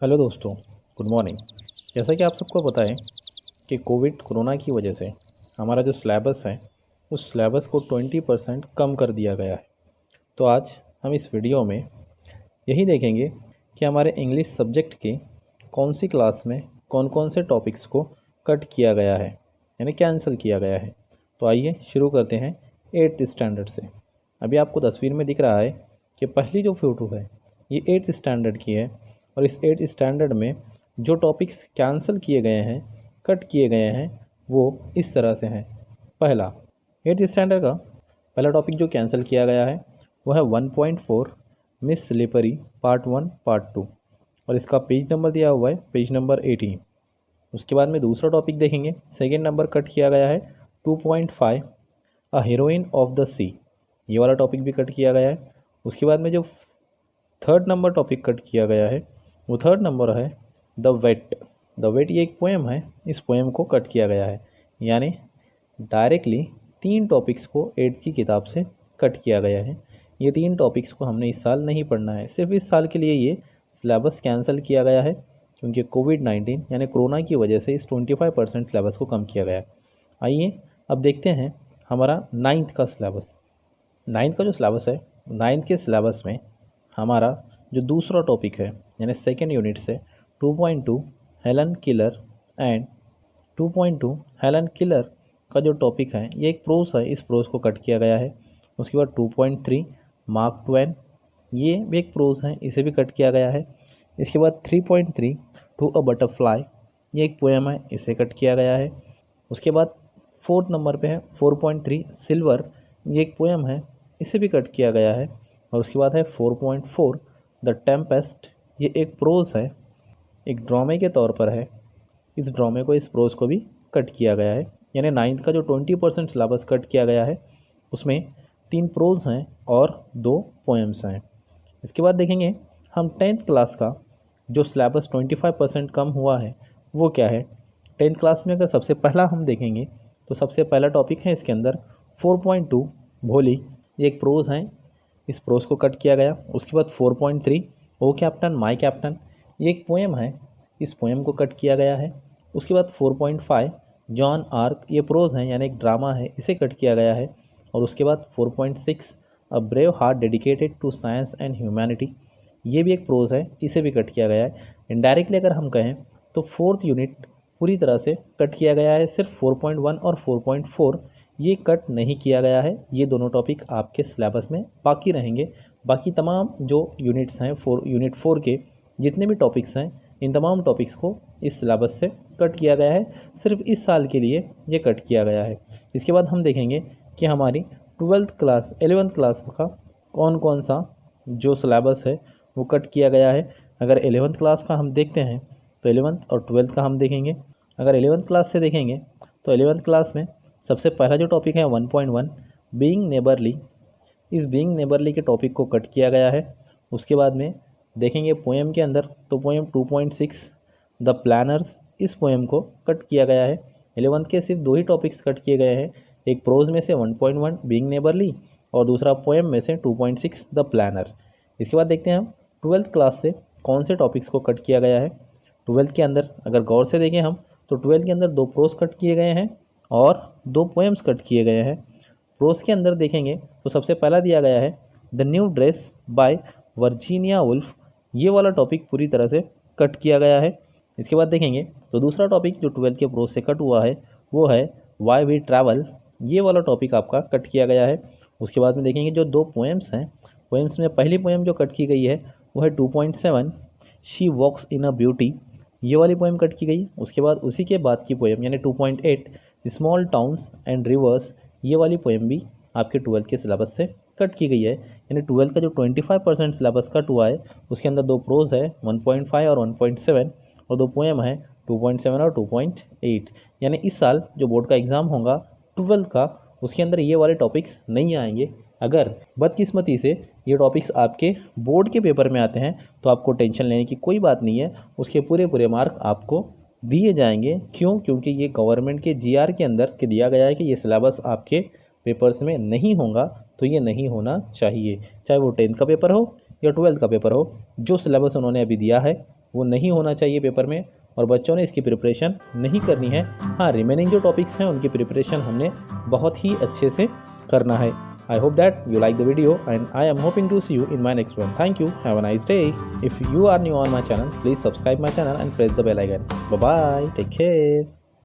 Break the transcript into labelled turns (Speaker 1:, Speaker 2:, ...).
Speaker 1: Hello दोस्तों, good morning. जैसा कि आप सबको पता है कि कोरोना की वजह से हमारा जो सिलेबस है उस सिलेबस को 20% कम कर दिया गया है। तो आज हम इस वीडियो में यही देखेंगे कि हमारे इंग्लिश सब्जेक्ट की कौन सी क्लास में कौन कौन से टॉपिक्स को कट किया गया है, यानी कैंसिल किया गया है। तो आइए शुरू करते हैं 8th स्टैंडर्ड से। अभी आपको तस्वीर में दिख रहा है कि पहली जो फ़ोटो है ये 8th स्टैंडर्ड की है और इस 8th स्टैंडर्ड में जो टॉपिक्स कैंसिल किए गए हैं, कट किए गए हैं, वो इस तरह से हैं। पहला, 8th स्टैंडर्ड का पहला टॉपिक जो कैंसिल किया गया है वो है 1.4 मिस स्लिपरी पार्ट 1 पार्ट 2 और इसका पेज नंबर दिया हुआ है पेज नंबर 18। उसके बाद में दूसरा टॉपिक देखेंगे, सेकेंड नंबर कट किया गया है 2.5 अ हीरोइन ऑफ द सी, ये वाला टॉपिक भी कट किया गया है। उसके बाद में जो थर्ड नंबर टॉपिक कट किया गया है वो थर्ड नंबर है द वेट। द वेट ये एक पोएम है, इस पोएम को कट किया गया है। यानी डायरेक्टली 3 टॉपिक्स को 8th की किताब से कट किया गया है। ये 3 टॉपिक्स को हमने इस साल नहीं पढ़ना है, सिर्फ इस साल के लिए ये सिलेबस कैंसिल किया गया है क्योंकि कोविड-19 यानी कोरोना की वजह से इस 25% सिलेबस को कम किया गया है। आइए अब देखते हैं हमारा 9th का सिलेबस। 9th का जो सिलेबस है, 9th के सिलेबस में हमारा जो दूसरा टॉपिक है यानी सेकेंड यूनिट से 2.2 Helen killer and 2.2 Helen killer का जो टॉपिक है ये एक प्रोस है, इस प्रोस को कट किया गया है। उसके बाद 2.3 मार्क ट्वेन, ये भी एक प्रोस है, इसे भी कट किया गया है। इसके बाद 3.3 टू अ बटरफ्लाई, ये एक पोएम है, इसे कट किया गया है। उसके बाद फोर्थ नंबर पे है 4.3 सिल्वर, ये एक पोएम है, इसे भी कट किया गया है। और उसके बाद है 4.4 द टेम्पेस्ट, ये एक प्रोज है, एक ड्रामे के तौर पर है, इस ड्रामे को, इस प्रोज को भी कट किया गया है। यानी 9th का जो 20% सिलेबस कट किया गया है उसमें 3 प्रोज हैं और 2 पोएम्स हैं। इसके बाद देखेंगे हम 10th क्लास का जो सिलेबस 25% कम हुआ है वो क्या है। 10th क्लास में अगर सबसे पहला हम देखेंगे तो सबसे पहला टॉपिक है इसके अंदर 4.2 भोली, ये एक प्रोज है, इस प्रोज को कट किया गया। उसके बाद 4.3 ओ कैप्टन माय कैप्टन, ये एक पोएम है, इस पोएम को कट किया गया है। उसके बाद 4.5 जॉन आर्क, ये प्रोज है यानी एक ड्रामा है, इसे कट किया गया है। और उसके बाद 4.6 a brave heart dedicated to science and humanity, ये भी एक प्रोज है, इसे भी कट किया गया है। इनडायरेक्टली अगर हम कहें तो 4th यूनिट पूरी तरह से कट किया गया है, सिर्फ 4.1 और 4.4 ये कट नहीं किया गया है। ये दोनों टॉपिक आपके सिलेबस में बाकी रहेंगे। बाकी तमाम जो यूनिट्स हैं यूनिट 4 के जितने भी टॉपिक्स हैं इन तमाम टॉपिक्स को इस सिलेबस से कट किया गया है, सिर्फ इस साल के लिए ये कट किया गया है। इसके बाद हम देखेंगे कि हमारी 12th क्लास 11th क्लास का कौन कौन सा जो सिलेबस है वो कट किया गया है। अगर 11th क्लास का हम देखते हैं तो 11th और 12th का हम देखेंगे। अगर 11th क्लास से देखेंगे तो 11th क्लास में सबसे पहला जो टॉपिक है 1.1 बीइंग नेबरली, इस बीइंग नेबरली के टॉपिक को कट किया गया है। उसके बाद में देखेंगे पोएम के अंदर तो पोएम 2.6 द प्लानर्स, इस पोएम को कट किया गया है। 11th के सिर्फ 2 ही टॉपिक्स कट किए गए हैं, एक प्रोज में से 1.1 बीइंग नेबरली और दूसरा पोएम में से 2.6 द प्लानर। इसके बाद देखते हैं हम 12th क्लास से कौन से टॉपिक्स को कट किया गया है। 12th के अंदर अगर गौर से देखें हम तो 12th के अंदर 2 प्रोज कट किए गए हैं और 2 पोएम्स कट किए गए हैं। प्रोज के अंदर देखेंगे तो सबसे पहला दिया गया है the new dress by Virginia Woolf, ये वाला टॉपिक पूरी तरह से कट किया गया है। इसके बाद देखेंगे तो दूसरा टॉपिक जो 12th के प्रोज से कट हुआ है वो है वाई वी ट्रैवल, ये वाला टॉपिक आपका कट किया गया है। उसके बाद में देखेंगे जो 2 पोएम्स हैं, पोएम्स में पहली पोएम जो कट की गई है वो है 2.7 she walks in a beauty, ये वाली पोएम कट की गई। उसके बाद उसी के बाद की पोएम यानी 2.8 स्मॉल टाउन्स एंड रिवर्स, ये वाली पोएम भी आपके 12th के सिलेबस से कट की गई है। यानी 12th का जो 25% सिलेबस कट हुआ है उसके अंदर 2 प्रोज है 1.5 और 1.7 और 2 पोएम है 2.7 और 2.8। यानी इस साल जो बोर्ड का एग्ज़ाम होगा 12th का उसके अंदर ये वाले टॉपिक्स नहीं आएंगे। अगर बदकिस्मती से ये टॉपिक्स आपके बोर्ड के पेपर में आते हैं तो आपको टेंशन लेने की कोई बात नहीं है, उसके पूरे मार्क आपको दिए जाएंगे। क्यों? क्योंकि ये गवर्नमेंट के जीआर के अंदर के दिया गया है कि ये सिलेबस आपके पेपर्स में नहीं होगा, तो ये नहीं होना चाहिए। चाहे वो 10th का पेपर हो या 12th का पेपर हो, जो सिलेबस उन्होंने अभी दिया है वो नहीं होना चाहिए पेपर में, और बच्चों ने इसकी प्रिपरेशन नहीं करनी है। हाँ, रिमेनिंग जो टॉपिक्स हैं उनकी प्रिपरेशन हमने बहुत ही अच्छे से करना है। I hope that you like the video, and I am hoping to see you in my next one. Thank you. Have a nice day. If you are new on my channel, please subscribe my channel and press the bell icon. Bye bye. Take care.